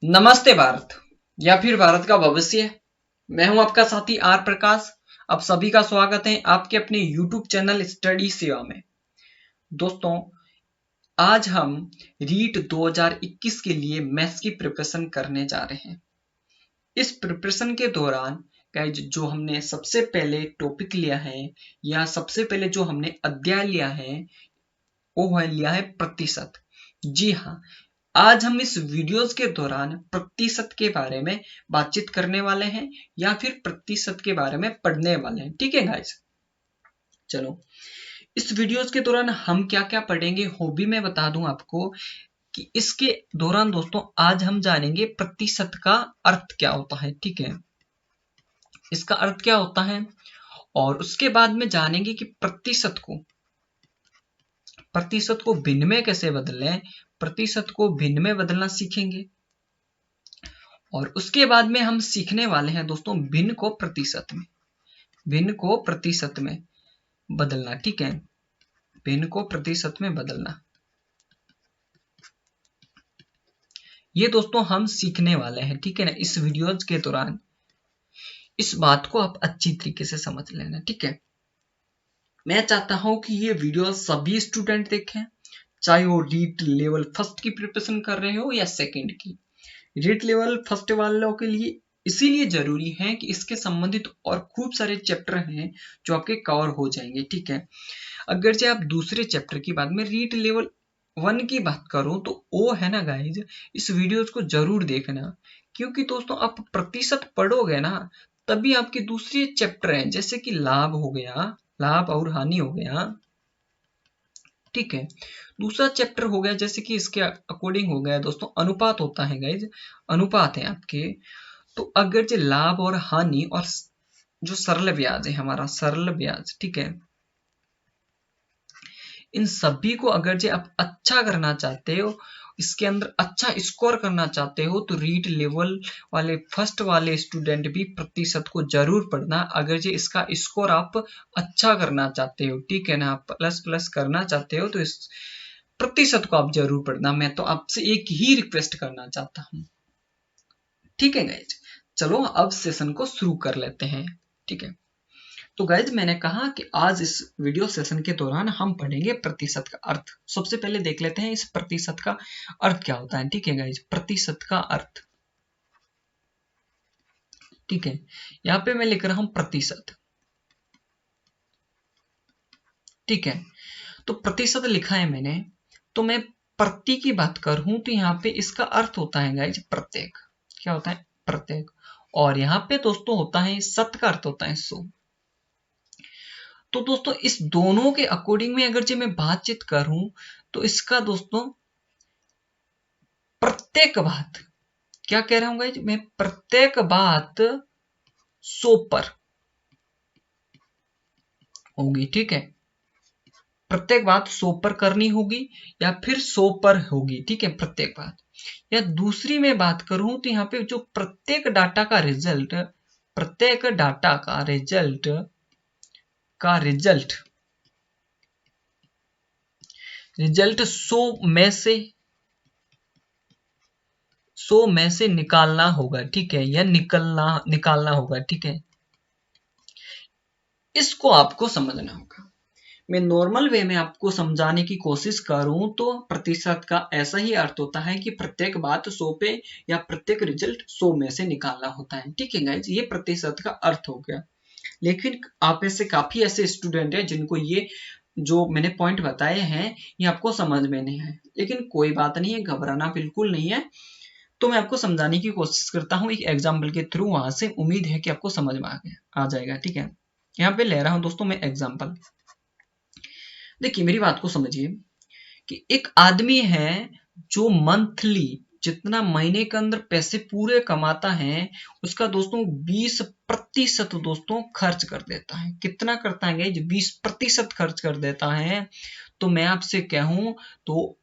नमस्ते भारत या फिर भारत का भविष्य। मैं हूं आपका साथी आर प्रकाश। आप सभी का स्वागत है आपके अपने YouTube चैनल स्टडी सेवा में। दोस्तों, आज हम रीट 2021 के लिए मैथ्स की प्रिपरेशन करने जा रहे हैं। इस प्रिपरेशन के दौरान गाइज जो हमने सबसे पहले टॉपिक लिया है या सबसे पहले जो हमने अध्याय लिया है वो है लिया है प्रतिशत। जी हाँ, आज हम इस वीडियोस के दौरान प्रतिशत के बारे में बातचीत करने वाले हैं या फिर प्रतिशत के बारे में पढ़ने वाले हैं। ठीक है गाइस, चलो इस वीडियोस के दौरान हम क्या क्या पढ़ेंगे वो भी मैं बता दूं आपको कि इसके दौरान दोस्तों आज हम जानेंगे प्रतिशत का अर्थ क्या होता है। ठीक है, इसका अर्थ क्या होता है और उसके बाद में जानेंगे कि प्रतिशत को भिन्न में कैसे बदलें, प्रतिशत को भिन्न में बदलना सीखेंगे। और उसके बाद में हम सीखने वाले हैं दोस्तों भिन्न को प्रतिशत में बदलना। ठीक है, भिन्न को प्रतिशत में बदलना, ये दोस्तों हम सीखने वाले हैं। ठीक है ना, इस वीडियोज के दौरान इस बात को आप अच्छी तरीके से समझ लेना। ठीक है, मैं चाहता हूं कि ये वीडियो सभी स्टूडेंट देखें, चाहे वो रीट लेवल फर्स्ट की प्रिपरेशन कर रहे हो या सेकंड की। रीट लेवल फर्स्ट वालों के लिए इसीलिए जरूरी है कि इसके संबंधित और खूब सारे चैप्टर हैं जो आपके कवर हो जाएंगे। ठीक है, अगर जो आप दूसरे चैप्टर की बात में रीट लेवल 1 की बात करूं तो वो है ना गाइज, इस वीडियो को जरूर देखना, क्योंकि दोस्तों आप प्रतिशत पढ़ोगे ना तभी आपके दूसरे चैप्टर हैं जैसे कि लाभ हो गया, लाभ और हानि हो गया। ठीक है, दूसरा चैप्टर हो गया जैसे कि इसके अकॉर्डिंग हो गया दोस्तों अनुपात होता है गाइज, अनुपात है आपके। तो अगर जो लाभ और हानि और जो सरल ब्याज है हमारा सरल ब्याज, ठीक है, इन सभी को अगर जो आप अच्छा करना चाहते हो, इसके अंदर अच्छा स्कोर करना चाहते हो तो रीट लेवल वाले फर्स्ट वाले स्टूडेंट भी प्रतिशत को जरूर पढ़ना। अगर जो इसका स्कोर आप अच्छा करना चाहते हो, ठीक है ना, प्लस प्लस करना चाहते हो तो इस प्रतिशत को आप जरूर पढ़ना। मैं तो आपसे एक ही रिक्वेस्ट करना चाहता हूं। ठीक है गाइज, चलो अब सेशन को शुरू कर लेते हैं। ठीक है, तो गाइज मैंने कहा कि आज इस वीडियो सेशन के दौरान हम पढ़ेंगे प्रतिशत का अर्थ। सबसे पहले देख लेते हैं इस प्रतिशत का अर्थ क्या होता है। ठीक है गाइज, प्रतिशत का अर्थ, ठीक है, यहां पे मैं लिख रहा हूं प्रतिशत। ठीक है, तो प्रतिशत लिखा है मैंने, तो मैं प्रति की बात करूं तो यहाँ पे इसका अर्थ होता है गाइज प्रत्येक। क्या होता है? प्रत्येक। और यहाँ पे दोस्तों होता है शत का अर्थ होता है 100। तो दोस्तों इस दोनों के अकॉर्डिंग में अगर जो मैं बातचीत करूं तो इसका दोस्तों प्रत्येक बात, क्या कह रहा हूं गाइज मैं, प्रत्येक बात 100 पर होगी। ठीक है, प्रत्येक बात 100 पर करनी होगी या फिर 100 पर होगी। ठीक है, प्रत्येक बात। या दूसरी मैं बात करूं तो यहाँ पे जो प्रत्येक डाटा का रिजल्ट, प्रत्येक डाटा का रिजल्ट रिजल्ट 100 में से निकालना होगा। ठीक है, या निकालना होगा। ठीक है, इसको आपको समझना होगा। मैं नॉर्मल वे में आपको समझाने की कोशिश करूं तो प्रतिशत का ऐसा ही अर्थ होता है कि प्रत्येक बात 100 पे या प्रत्येक रिजल्ट 100 में से निकालना होता है। ठीक है गाइज, ये प्रतिशत का अर्थ हो गया। लेकिन आप में से काफी ऐसे स्टूडेंट हैं जिनको ये जो मैंने पॉइंट बताए हैं ये आपको समझ में नहीं है, लेकिन कोई बात नहीं है, घबराना बिल्कुल नहीं है। तो मैं आपको समझाने की कोशिश करता हूँ एक एग्जाम्पल के थ्रू, वहां से उम्मीद है कि आपको समझ में आ जाएगा। ठीक है, यहाँ पे ले रहा हूं दोस्तों मैं एग्जाम्पल। देखिए मेरी बात को समझिए कि एक आदमी है जो मंथली जितना महीने के अंदर पैसे पूरे कमाता है उसका दोस्तों 20% दोस्तों खर्च कर देता है। कितना करता है? 20% खर्च कर देता है। तो मैं आपसे कहूं तो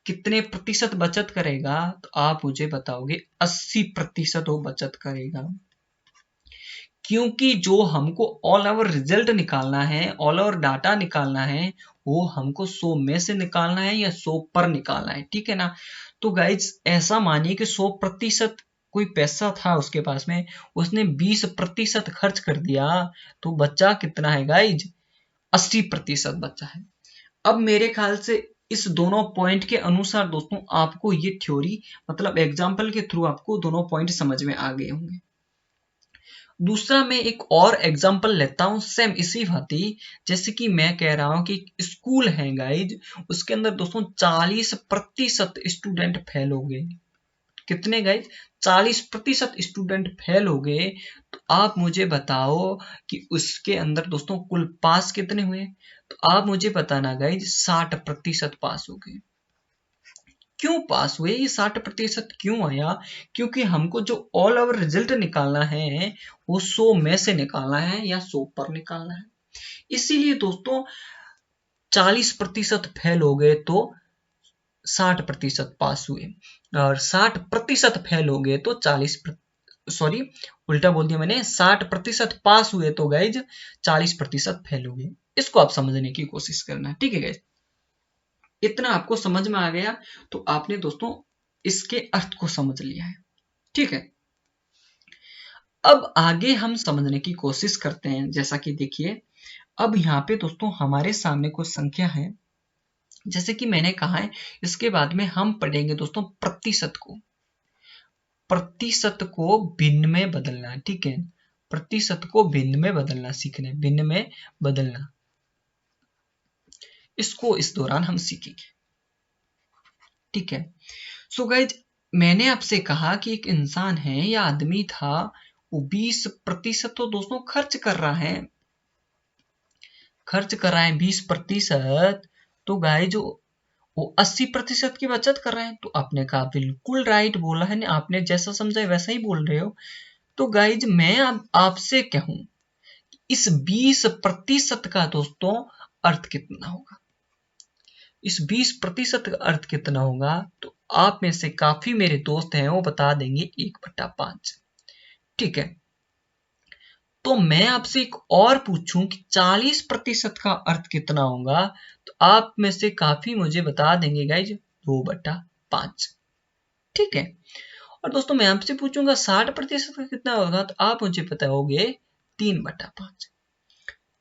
कितने प्रतिशत बचत करेगा? तो आप मुझे बताओगे 80% वो बचत करेगा। क्योंकि जो हमको ऑल ओवर रिजल्ट निकालना है, ऑल ओवर डाटा निकालना है, वो हमको 100 में से निकालना है या 100 पर निकालना है। ठीक है ना, तो गाइज ऐसा मानिए कि 100% कोई पैसा था उसके पास में, उसने 20% खर्च कर दिया, तो बच्चा कितना है गाइज? 80% बच्चा है। अब मेरे ख्याल से इस दोनों पॉइंट के अनुसार दोस्तों आपको ये थ्योरी मतलब एग्जाम्पल के थ्रू आपको दोनों पॉइंट समझ में आ गए होंगे। दूसरा मैं एक और एग्जाम्पल लेता हूं सेम इसी भांति, जैसे कि मैं कह रहा हूं कि स्कूल है गाइज, उसके अंदर दोस्तों 40% स्टूडेंट फेल हो गए। कितने गाइज? 40% स्टूडेंट फेल हो गए। तो आप मुझे बताओ कि उसके अंदर दोस्तों कुल पास कितने हुए? तो आप मुझे बताना गाइज 60% पास हो गए। क्यों पास हुए? ये 60% क्यों आया? क्योंकि हमको जो ऑल ओवर रिजल्ट निकालना है वो 100 में से निकालना है या 100 पर निकालना है। इसीलिए दोस्तों 40% फेल हो गए तो 60% पास हुए, और 60% फेल हो गए तो 40 उल्टा बोल दिया मैंने, 60% पास हुए तो गाइज 40% फेल हो गए। इसको आप समझने की कोशिश करना, ठीक है गाइज? इतना आपको समझ में आ गया तो आपने दोस्तों इसके अर्थ को समझ लिया है, ठीक है? अब आगे हम समझने की कोशिश करते हैं। जैसा कि देखिए, अब यहाँ पे दोस्तों हमारे सामने कुछ संख्या है, जैसे कि मैंने कहा है, इसके बाद में हम पढ़ेंगे दोस्तों प्रतिशत को। प्रतिशत को भिन्न में बदलना है, ठीक है? प्रतिशत को भिन्न में बदलना सीखना है, भिन्न में बदलना, इसको इस दौरान हम सीखेंगे, ठीक है? सो गाइज, मैंने आपसे कहा कि एक इंसान है या आदमी था, वो 20% तो दोस्तों खर्च कर रहा है, 20%, तो गाइज वो 80% की बचत कर रहे हैं। तो आपने कहा बिल्कुल राइट बोला है ना, आपने जैसा समझा है वैसा ही बोल रहे हो। तो गाइज मैं आपसे कहूं, इस 20% का दोस्तों अर्थ कितना होगा? इस 20% का अर्थ कितना होगा? तो आप में से काफी मेरे दोस्त हैं, वो बता देंगे 1/5, ठीक है? तो मैं आपसे एक और पूछूं कि 40% का अर्थ कितना होगा? तो आप में से काफी मुझे बता देंगे गाइज 2/5, ठीक है? और दोस्तों मैं आपसे पूछूंगा 60% का कितना होगा? तो आप मुझे बताओगे 3/5।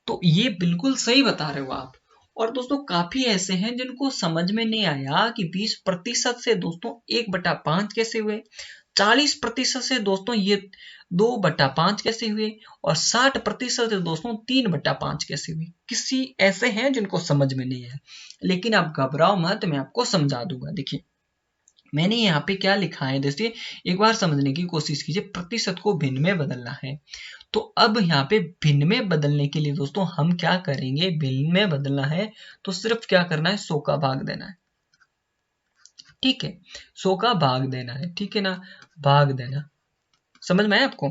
तो ये बिल्कुल सही बता रहे हो आप। और दोस्तों काफी ऐसे हैं जिनको समझ में नहीं आया कि 20% से दोस्तों 1/5 कैसे हुए, 40% से दोस्तों ये 2/5 कैसे हुए, और 60% से दोस्तों 3/5 कैसे हुए। किसी ऐसे हैं जिनको समझ में नहीं है, लेकिन आप घबराओ मत, मैं आपको समझा दूंगा। देखिए मैंने यहाँ पे क्या लिखा है, जैसे एक बार समझने की कोशिश कीजिए। प्रतिशत को भिन्न में बदलना है, तो अब यहाँ पे भिन्न में बदलने के लिए दोस्तों हम क्या करेंगे? भिन्न में बदलना है तो सिर्फ क्या करना है? 100 का भाग देना है, ठीक है? 100 का भाग देना है, ठीक है ना? भाग देना, समझ में आया आपको?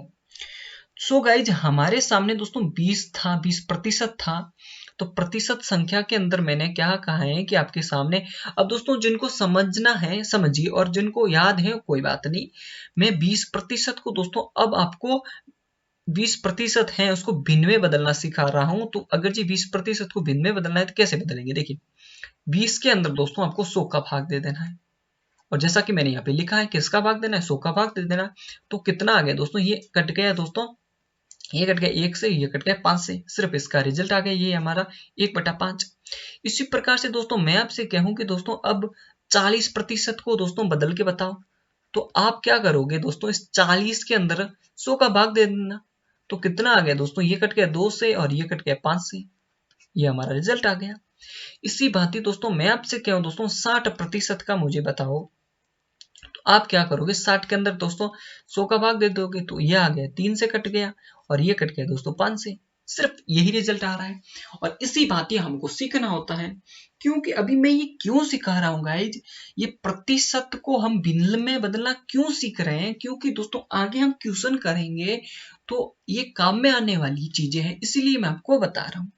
सो गाइज हमारे सामने दोस्तों 20% था, तो प्रतिशत संख्या के अंदर मैंने क्या कहा है कि आपके सामने, अब दोस्तों जिनको समझना है समझिए, और जिनको याद है कोई बात नहीं। मैं 20% को दोस्तों अब आपको 20% है उसको भिन्न में बदलना सिखा रहा हूं। तो अगर जी 20% को भिन्न में बदलना है तो कैसे बदलेंगे? देखिए 20 के अंदर दोस्तों आपको 100 का भाग दे देना है, और जैसा कि मैंने यहाँ पे लिखा है किसका भाग देना है? 100 का भाग दे देना। तो कितना आ गया दोस्तों? ये कट गया दोस्तों, ये कट गया 1 से, ये कट गया 5 से, सिर्फ इसका रिजल्ट आ गया ये हमारा 1/5। इसी प्रकार से दोस्तों मैं आपसे कहूं कि दोस्तों अब 40% को दोस्तों बदल के बताओ, तो आप क्या करोगे दोस्तों? इस 40 के अंदर 100 का भाग दे देना। तो कितना आ गया दोस्तों? ये कट गया 2 से और ये कट गया 5 से, ये हमारा रिजल्ट आ गया। इसी भांति दोस्तों मैं आपसे कहूं दोस्तों 60% का मुझे बताओ, तो आप क्या करोगे? 60 के अंदर दोस्तों 100 का भाग दे दोगे, तो ये आ गया 3 से कट गया, और ये कट गया दोस्तों 5 से, सिर्फ यही रिजल्ट आ रहा है। और इसी भांति हमको सीखना होता है, क्योंकि अभी मैं ये क्यों सिखा रहा हूँ गाइज, ये प्रतिशत को हम भिन्न में बदलना क्यों सीख रहे हैं? क्योंकि दोस्तों आगे हम क्वेश्चन करेंगे तो ये काम में आने वाली चीजें हैं, इसीलिए मैं आपको बता रहा हूँ।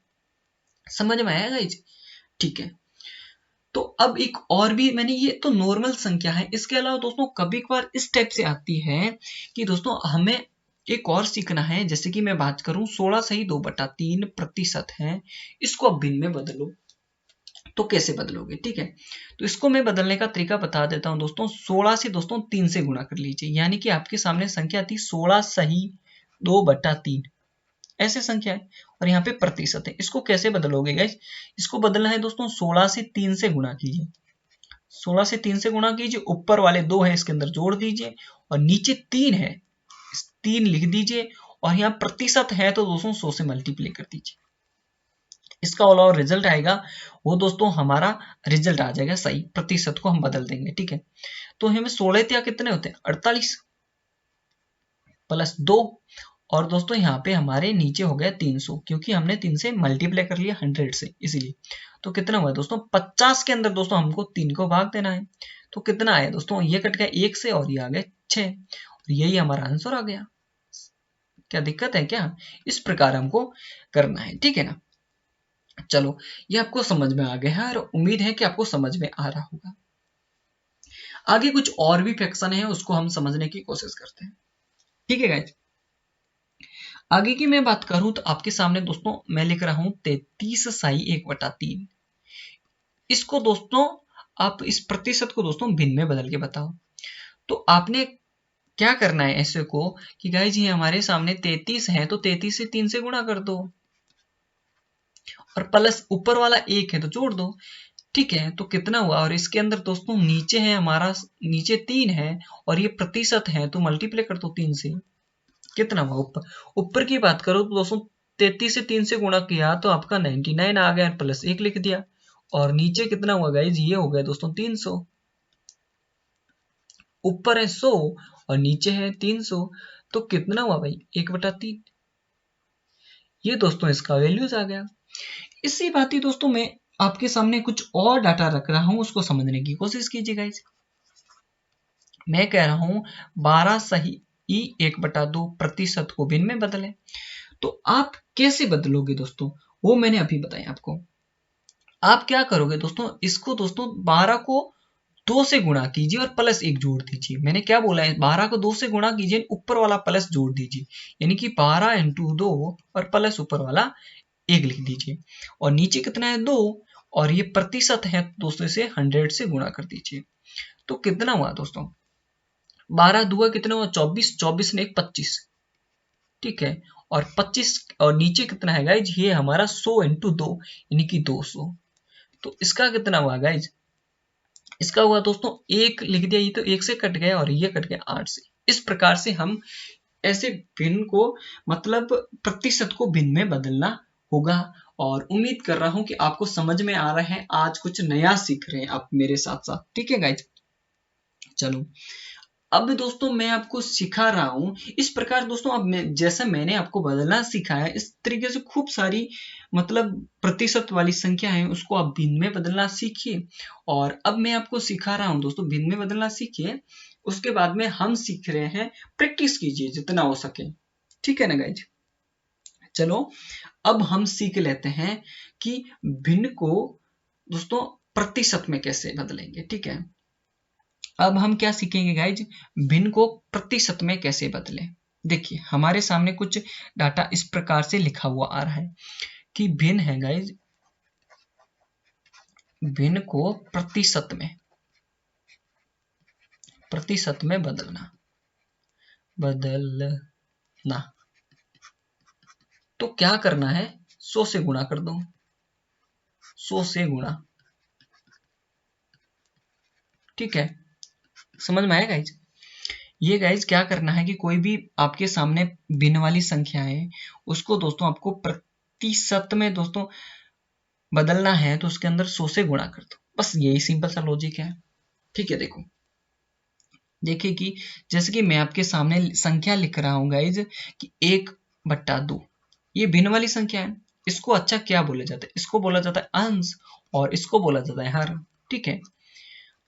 समझ में आया गाइज? ठीक है। तो अब एक और भी, मैंने ये तो नॉर्मल संख्या है, इसके अलावा दोस्तों कभी कभार इस टाइप से आती है कि दोस्तों हमें एक और सीखना है। जैसे कि मैं बात करूं 16 सही 2/3% है, इसको अब भिन्न में बदलो। तो कैसे बदलोगे, ठीक है। तो इसको मैं बदलने का तरीका बता देता हूं दोस्तों। 16 से दोस्तों 3 से गुणा कर लीजिए, यानी कि आपके सामने संख्या थी 16 सही 2/3, ऐसे संख्या है और यहाँ पे प्रतिशत है। इसको कैसे बदलोगे गाइस, इसको बदलना है दोस्तों 16 से 3 से गुणा कीजिए, 16 से 3 से गुणा कीजिए, ऊपर वाले 2 है इसके अंदर जोड़ दीजिए और नीचे 3 है 3 लिख दीजिए और यहाँ प्रतिशत है तो दोस्तों 100 से मल्टीप्लाई कर दीजिए। इसका और रिजल्ट आएगा वो दोस्तों हमारा रिजल्ट आ जाएगा सही, प्रतिशत को हम बदल देंगे, ठीक है। तो हमें 16 त्या कितने होते हैं 48 प्लस 2 और दोस्तों यहाँ पे हमारे नीचे हो गया 300 क्योंकि हमने 3 से मल्टीप्लाई कर लिया 100 से, इसीलिए। तो कितना हुआ दोस्तों 50 के अंदर दोस्तों हमको 3 को भाग देना है। तो कितना आया दोस्तों, ये कट गया 1 से और ये आ गया 6 और यही हमारा आंसर आ गया। क्या दिक्कत है क्या, इस प्रकार हमको करना है, ठीक है ना। चलो ये आपको समझ में आ गया है और उम्मीद है कि आपको समझ में आ रहा होगा। आगे कुछ और भी फ्रैक्शन है उसको हम समझने की कोशिश करते हैं, ठीक है गाइस। आगे की मैं बात करूं तो आपके सामने दोस्तों मैं लिख रहा हूं 33 साई 1/3। इसको दोस्तों आप इस प्रतिशत को दोस्तों भिन्न में बदल के बताओ। तो आपने क्या करना है ऐसे को कि गाइस ये हमारे सामने 33 है तो 33 से 3 से गुणा कर दो और प्लस ऊपर वाला 1 है तो जोड़ दो, ठीक है। तो कितना हुआ, और इसके अंदर दोस्तों नीचे है हमारा, नीचे 3 है और ये प्रतिशत है तो मल्टीप्लाई कर दो 3 से, कितना हुआ ऊपर। ऊपर की बात करो तो दोस्तों 33 से 3 से गुणा किया तो आपका 99 आ गया प्लस 1 लिख दिया और नीचे कितना हुआ गाइज, ये हो गया दोस्तों 300। ऊपर है 100 और नीचे है 300 तो कितना हुआ भाई 1/3। ये दोस्तों इसका वैल्यूज आ गया। इसी बात ही दोस्तों मैं आपके सामने कुछ और डाटा रख रहा हूं उसको समझने की कोशिश कीजिए गाइज। मैं कह रहा हूं 12 सही 1/2 प्रतिशत को भिन्न में बदलें। तो आप कैसे बदलोगे दोस्तों, वो मैंने अभी बताया आपको। आप क्या करोगे दोस्तों, इसको दोस्तों 12 को 2 से गुणा कीजिए और प्लस 1 जोड़ दीजिए। मैंने क्या बोला है, 12 को 2 से गुणा कीजिए, ऊपर वाला प्लस जोड़ दीजिए, यानी कि 12 × 2 और प्लस ऊपर वाला 1 लिख दीजिए और नीचे कितना है 2 और ये प्रतिशत है दोस्तों इसे 100 से गुणा कर दीजिए। तो कितना हुआ दोस्तों 12 दूआ कितना हुआ 24, 24 ने 25, ठीक है। और 25 और नीचे कितना है गाइज, ये हमारा 100 × 2 यानी कि 200। तो इसका कितना हुआ गाइज, इसका हुआ दोस्तों 1 लिख दिया, ये तो 1 से कट गया और ये कट गया 8 से। इस प्रकार से हम ऐसे भिन्न को मतलब प्रतिशत को भिन्न में बदलना होगा। और उम्मीद कर रहा हूं कि आपको समझ में आ रहा है, आज कुछ नया सीख रहे हैं आप मेरे साथ साथ, ठीक है गाइज। चलो अब दोस्तों मैं आपको सिखा रहा हूं इस प्रकार दोस्तों, अब जैसा मैंने आपको बदलना सिखाया इस तरीके से खूब सारी मतलब प्रतिशत वाली संख्या है उसको आप भिन्न में बदलना सीखिए। और अब मैं आपको सिखा रहा हूं दोस्तों भिन्न में बदलना सीखिए, उसके बाद में हम सीख रहे हैं प्रैक्टिस कीजिए जितना हो सके, ठीक है ना गाइज। चलो अब हम सीख लेते हैं कि भिन्न को दोस्तों प्रतिशत में कैसे बदलेंगे, ठीक है। अब हम क्या सीखेंगे गाइज, भिन्न को प्रतिशत में कैसे बदलें। देखिए हमारे सामने कुछ डाटा इस प्रकार से लिखा हुआ आ रहा है कि भिन्न है गाइज, भिन्न को प्रतिशत में बदलना। तो क्या करना है, 100 से गुणा कर दो, 100 से गुणा, ठीक है। समझ में आया गाइज। ये गाइज क्या करना है कि कोई भी आपके सामने भिन्न वाली संख्या है उसको दोस्तों आपको प्रतिशत में दोस्तों बदलना है तो उसके अंदर 100 से गुणा कर दो, बस यही सिंपल सा लॉजिक है, ठीक है। देखो देखिए कि जैसे कि मैं आपके सामने संख्या लिख रहा हूं गाइज कि 1/2, ये भिन्न वाली संख्या है, इसको अच्छा क्या बोला जाता है, इसको बोला जाता है अंश और इसको बोला जाता है हर, ठीक है।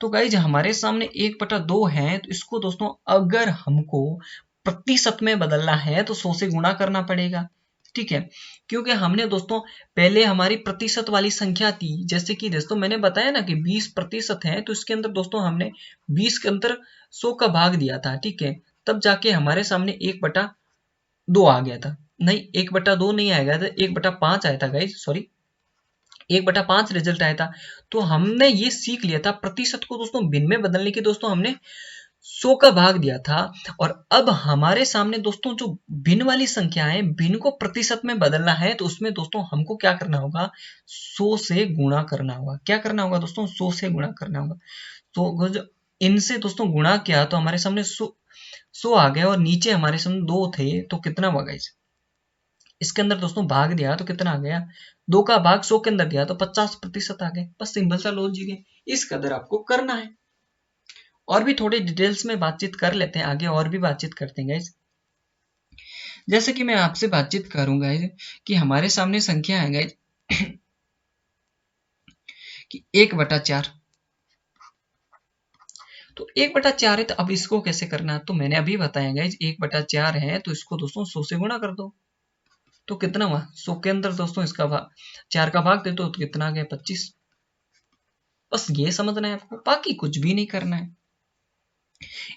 तो गाइज हमारे सामने 1/2 है तो इसको दोस्तों अगर हमको प्रतिशत में बदलना है तो 100 से गुणा करना पड़ेगा, ठीक है। क्योंकि हमने दोस्तों पहले हमारी प्रतिशत वाली संख्या थी, जैसे कि दोस्तों मैंने बताया ना कि 20% है तो इसके अंदर दोस्तों हमने 20 के अंदर 100 का भाग दिया था, ठीक है। तब जाके हमारे सामने 1/2 आ गया था, नहीं 1/2 नहीं आएगा था, 1/5 आया था गाइज, सॉरी 1/5 रिजल्ट आया था। तो हमने ये सीख लिया था प्रतिशत को दोस्तों भिन्न में बदलने की, दोस्तों हमने 100 का भाग दिया था। और अब हमारे सामने दोस्तों जो भिन्न वाली संख्या है, भिन्न को प्रतिशत में बदलना है, तो उसमें दोस्तों हमको क्या करना होगा, 100 से गुणा करना होगा। क्या करना होगा दोस्तों, 100 से गुणा करना होगा। तो इनसे दोस्तों गुणा किया तो हमारे सामने 100 आ गया, और नीचे हमारे सामने 2 थे, तो कितना हुआ गाइस, इसके अंदर दोस्तों भाग दिया तो कितना आ गया, 2 का भाग 100 के अंदर दिया तो 50% आ गए। बस सिंपल सा लॉजिक है, इस कदर आपको करना है। और भी थोड़ी डिटेल्स में बातचीत कर लेते हैं, आगे और भी बातचीत करते हैं गाइस। जैसे कि मैं आपसे बातचीत करूंगा गाइस कि हमारे सामने संख्या है गाइस कि 1/4। तो 1/4 है, तो अब इसको कैसे करना है, तो मैंने अभी बताया गाइस 1/4 है, तो इसको दोस्तों 100 से गुणा कर दो। तो कितना हुआ, 100 के अंदर दोस्तों इसका भाग 4 का भाग दे दो, तो कितना आ गया, 25। बस ये समझना है आपको, बाकी कुछ भी नहीं करना है।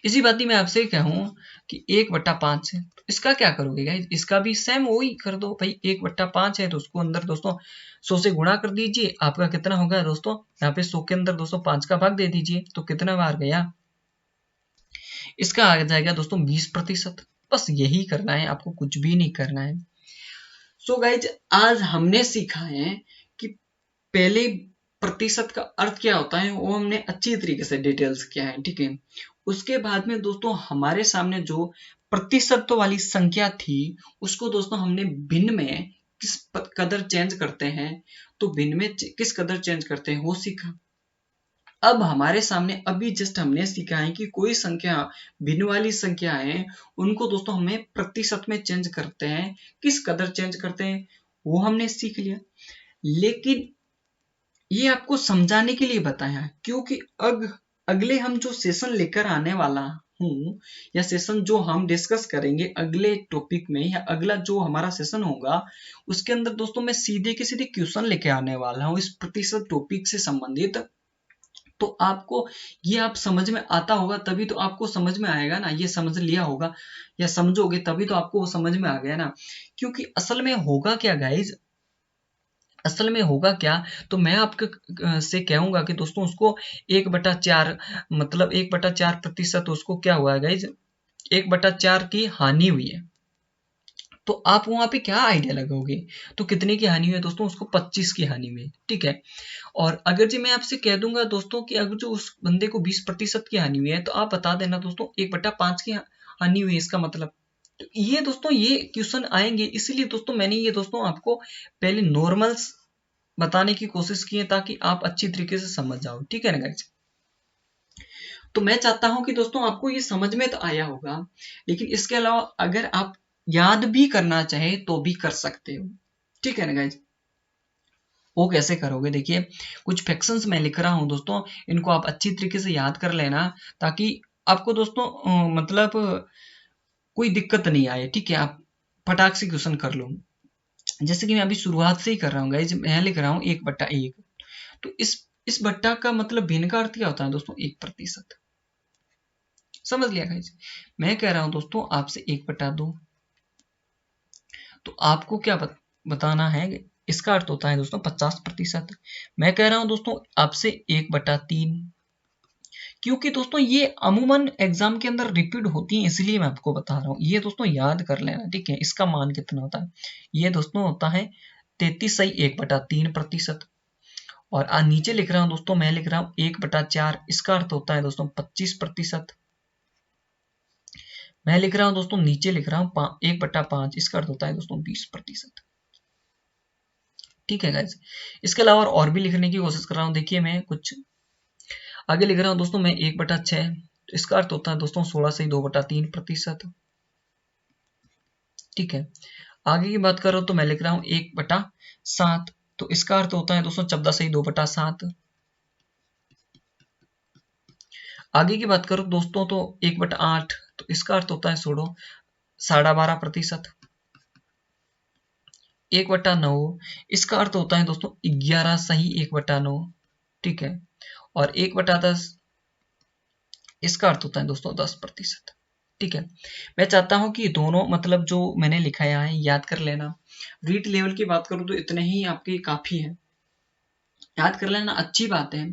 इसी बात ही मैं आपसे कहूं कि 1/5 है, तो इसका क्या करोगे गाइस, इसका भी सेम वही कर दो भाई। 1/5 है तो उसको अंदर दोस्तों 100 से गुणा कर दीजिए, आपका कितना होगा दोस्तों, यहाँ पे 100 के अंदर दोस्तों 5 का भाग दे दीजिए, तो कितना बार गया, इसका आ जाएगा दोस्तों 20%। बस यही करना है आपको, कुछ भी नहीं करना है। सो गाइज आज हमने सीखा है कि पहले प्रतिशत का अर्थ क्या होता है, वो हमने अच्छी तरीके से डिटेल्स किया है, ठीक है। उसके बाद में दोस्तों हमारे सामने जो प्रतिशत वाली संख्या थी, उसको दोस्तों हमने भिन्न में किस कदर चेंज करते हैं, तो भिन्न में किस कदर चेंज करते हैं वो सीखा। अब हमारे सामने अभी जस्ट हमने सीखा है कि कोई संख्या भिन्न वाली संख्या है, उनको दोस्तों हमें प्रतिशत में चेंज करते हैं, किस कदर चेंज करते हैं वो हमने सीख लिया। लेकिन ये आपको समझाने के लिए बताया है, क्योंकि अगले हम जो सेशन लेकर आने वाला हूँ, या सेशन जो हम डिस्कस करेंगे अगले टॉपिक में, या अगला जो हमारा सेशन होगा, उसके अंदर दोस्तों मैं सीधे के सीधे क्वेश्चन लेके आने वाला हूँ इस प्रतिशत टॉपिक से संबंधित। तो आपको ये आप समझ में आता होगा तभी तो आपको समझ में आएगा ना, ये समझ लिया होगा या समझोगे तभी तो आपको वो समझ में आ गया ना। क्योंकि असल में होगा क्या गाइज, असल में होगा क्या, तो मैं आपके से कहूंगा कि दोस्तों उसको 1/4 मतलब 1/4% उसको क्या हुआ है गाइज, 1/4 की हानि हुई है। तो आप वहां पे क्या आइडिया लगाओगे, तो कितने की हानि हुई है दोस्तों, उसको 25 की हानि हुई है, ठीक है। और अगर जी मैं आपसे कह दूंगा दोस्तों कि अगर जो उस बंदे को 20% की हानि हुई है, तो आप बता देना दोस्तों 1/5 की हानि हुई है, इसका मतलब। तो ये दोस्तों ये क्वेश्चन आएंगे, इसीलिए दोस्तों मैंने ये दोस्तों आपको पहले नॉर्मल्स बताने की कोशिश की है, ताकि आप अच्छी तरीके से समझ जाओ, ठीक है ना गाइज। तो मैं चाहता हूं कि दोस्तों आपको ये समझ में तो आया होगा, लेकिन इसके अलावा अगर आप याद भी करना चाहे तो भी कर सकते हो, ठीक है ना गाइज। वो कैसे करोगे, देखिए कुछ फ्रैक्शंस मैं लिख रहा हूं दोस्तों, इनको आप अच्छी तरीके से याद कर लेना, ताकि आपको दोस्तों मतलब कोई दिक्कत नहीं आए, ठीक है। आप फटाक से क्वेश्चन कर लो। जैसे कि मैं अभी शुरुआत से ही कर रहा हूँ गाइज, मैं लिख रहा हूँ 1/1। तो इस बट्टा का मतलब भिन्न का अर्थ क्या होता है दोस्तों, 1%। समझ लिया गाइज। मैं कह रहा हूं दोस्तों आपसे 1/2, तो आपको क्या बताना है, इसका अर्थ होता है दोस्तों 50%। मैं कह रहा हूं दोस्तों आपसे 1/3, क्योंकि दोस्तों ये अमूमन एग्जाम के अंदर रिपीट होती है, इसलिए मैं आपको बता रहा हूँ, ये दोस्तों याद कर लेना, ठीक है। इसका मान कितना होता है, ये दोस्तों होता है 33.1/3%। और नीचे लिख रहा हूं दोस्तों, मैं लिख रहा हूं 1/4, इसका अर्थ होता है दोस्तों 25%। मैं लिख रहा हूं दोस्तों, नीचे लिख रहा हूं 1/5, इसका अर्थ होता है दोस्तों 20%, ठीक है गाइज। इसके अलावा और भी लिखने की कोशिश कर रहा हूं, देखिए मैं कुछ आगे लिख रहा हूं दोस्तों, मैं 1/6, इसका अर्थ होता है दोस्तों 16 से 2/3%, ठीक है। आगे की बात करो तो मैं लिख रहा हूं 1/7, तो इसका अर्थ होता है दोस्तों 14 से 2/7। आगे की बात करो दोस्तों तो 1/8, तो इसका अर्थ होता है 12.5%। 1/9, इसका अर्थ होता है दोस्तों 11 सही 1/9, ठीक है। और 1/10, इसका अर्थ होता है दोस्तों 10%, ठीक है। मैं चाहता हूं कि दोनों मतलब जो मैंने लिखा है याद कर लेना। रीड लेवल की बात करूं तो इतने ही आपके काफी है, याद कर लेना अच्छी बात है।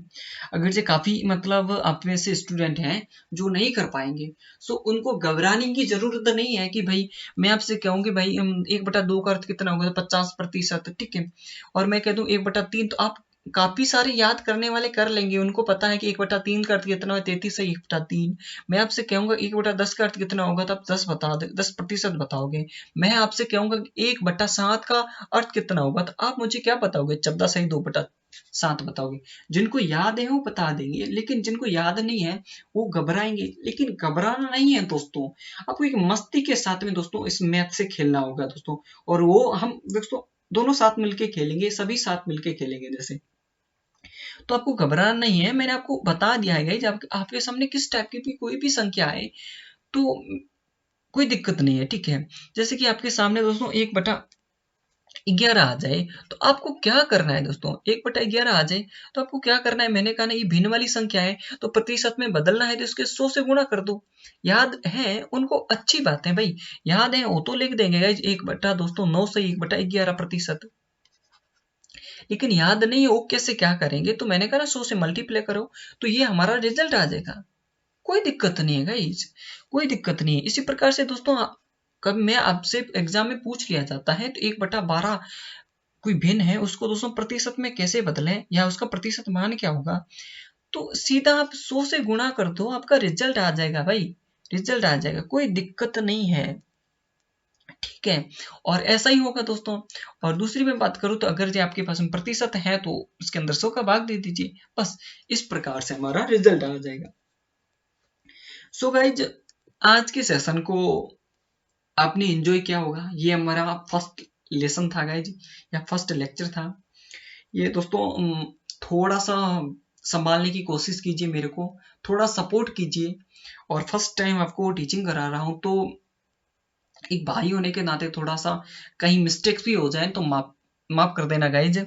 अगर से काफी मतलब आप में से स्टूडेंट हैं जो नहीं कर पाएंगे, सो उनको घबराने की जरूरत नहीं है कि भाई मैं आपसे कहूँ कि भाई 1/2 का अर्थ कितना होगा, तो 50%, ठीक है। और मैं कह दूं 1/3, तो आप काफी सारे याद करने वाले कर लेंगे, उनको पता है कि 1/3 का अर्थ कितना है, 33 से 1/3। मैं आपसे कहूंगा 1/10 का अर्थ कितना होगा, तो आप 10% बताओगे। मैं आपसे कहूंगा 1/7 का अर्थ कितना होगा, तो आप मुझे क्या बताओगे, 14 सही 2/7 बताओगे। जिनको याद है वो बता देंगे, लेकिन जिनको याद नहीं है वो घबराएंगे। लेकिन घबराना नहीं है दोस्तों, आपको एक मस्ती के साथ में दोस्तों इस मैथ से खेलना होगा दोस्तों। और वो हम दोस्तों दोनों साथ मिलके खेलेंगे, सभी साथ मिलके खेलेंगे जैसे। तो आपको घबराना नहीं है, मैंने आपको बता दिया है गाइस, आपके सामने किस टाइप की भी कोई भी संख्या आए तो कोई दिक्कत नहीं है, ठीक है। जैसे कि आपके सामने दोस्तों 1/11 आ जाए, तो आपको क्या करना है दोस्तों, 1/11 आ जाए तो आपको क्या करना है, मैंने कहा ना ये भिन्न वाली संख्या है तो प्रतिशत में बदलना है, तो इसके 100 से गुणा कर दो। याद है उनको, अच्छी बात है भाई, याद है वो तो लिख देंगे गाइस, 1/9 से 1/11%। लेकिन याद नहीं है वो कैसे क्या करेंगे, तो मैंने कहा ना 100 से मल्टीप्लाई करो तो ये हमारा रिजल्ट आ जाएगा। कोई दिक्कत नहीं है गाइस, कोई दिक्कत नहीं है। इसी प्रकार से दोस्तों कब मैं आपसे एग्जाम में पूछ लिया जाता है तो 1/12 कोई भिन्न है, उसको दोस्तों प्रतिशत में कैसे बदलें या उसका प्रतिशत मान क्या होगा, तो सीधा आप 100 से गुणा कर दो, आपका रिजल्ट आ जाएगा भाई, रिजल्ट आ जाएगा, कोई दिक्कत नहीं है, ठीक है। और ऐसा ही होगा दोस्तों। और दूसरी मैं बात करूं तो अगर जो आपके पास में प्रतिशत है तो उसके अंदर 100 का भाग दे दीजिए, बस इस प्रकार से हमारा रिजल्ट आ जाएगा। सो गाइज, आज के सेशन को आपने एंजॉय किया होगा, ये हमारा फर्स्ट लेसन था गाइज, या फर्स्ट लेक्चर था ये दोस्तों। थोड़ा सा संभालने की कोशिश कीजिए, मेरे को थोड़ा सपोर्ट कीजिए। और फर्स्ट टाइम आपको टीचिंग करा रहा हूँ, तो एक भाई होने के नाते थोड़ा सा कहीं मिस्टेक्स भी हो जाए तो माफ माफ कर देना गाइज।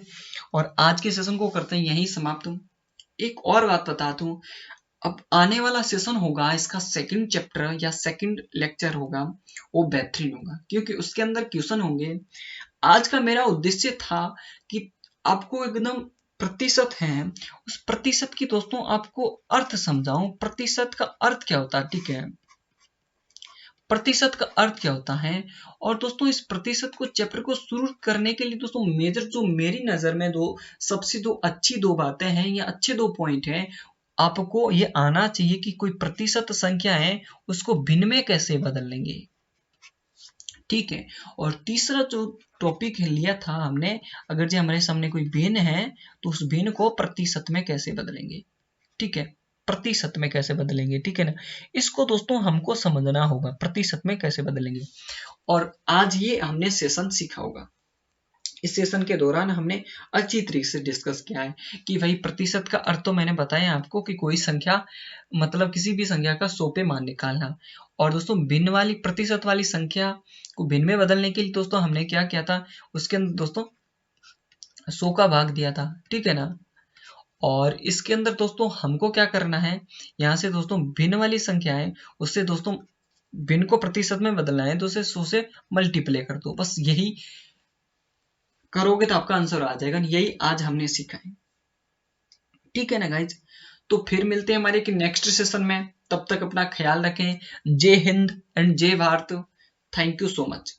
और आज के सेशन को करते हैं यही समाप्त। एक और बात बता दूं, अब आने वाला सेशन होगा इसका सेकंड चैप्टर या सेकंड लेक्चर होगा, वो बेहतरीन होगा क्योंकि उसके अंदर क्वेश्चन होंगे। आज का मेरा उद्देश्य था कि आपको एकदम प्रतिशत है, उस प्रतिशत की दोस्तों आपको अर्थ समझाऊं, प्रतिशत का अर्थ क्या होता है, ठीक है, प्रतिशत का अर्थ क्या होता है। और दोस्तों इस प्रतिशत को चैप्टर को शुरू करने के लिए दोस्तों मेजर जो मेरी नजर में सबसे दो अच्छी दो बातें हैं या अच्छे दो पॉइंट हैं, आपको ये आना चाहिए कि कोई प्रतिशत संख्या है उसको भिन्न में कैसे बदल लेंगे, ठीक है। और तीसरा जो टॉपिक लिया था हमने, अगर जो हमारे सामने कोई भिन्न है तो उस भिन्न को प्रतिशत में कैसे बदलेंगे, ठीक है, प्रतिशत में कैसे बदलेंगे, ठीक है ना। इसको दोस्तों हमको समझना होगा, प्रतिशत में कैसे बदलेंगे। और आज ये हमने सेशन सीखा होगा, इस सेशन के दौरान हमने अच्छी तरीके से डिस्कस किया है कि भाई प्रतिशत का अर्थ तो मैंने बताया आपको कि कोई संख्या मतलब किसी भी संख्या का 100 पे मान निकालना। और दोस्तों भिन्न वाली प्रतिशत वाली संख्या को भिन्न में बदलने के लिए दोस्तों हमने क्या किया था, उसके अंदर दोस्तों 100 का भाग दिया था, ठीक है ना। और इसके अंदर दोस्तों हमको क्या करना है, यहाँ से दोस्तों भिन्न वाली संख्या है उससे दोस्तों भिन्न को प्रतिशत में बदलना है, तो उसे 100 से मल्टीप्लाई कर दो, बस यही करोगे तो आपका आंसर आ जाएगा। यही आज हमने सीखा है, ठीक है ना गाइज। तो फिर मिलते हैं हमारे नेक्स्ट सेशन में, तब तक अपना ख्याल रखें। जय हिंद एंड जय Bharat. Thank you so much.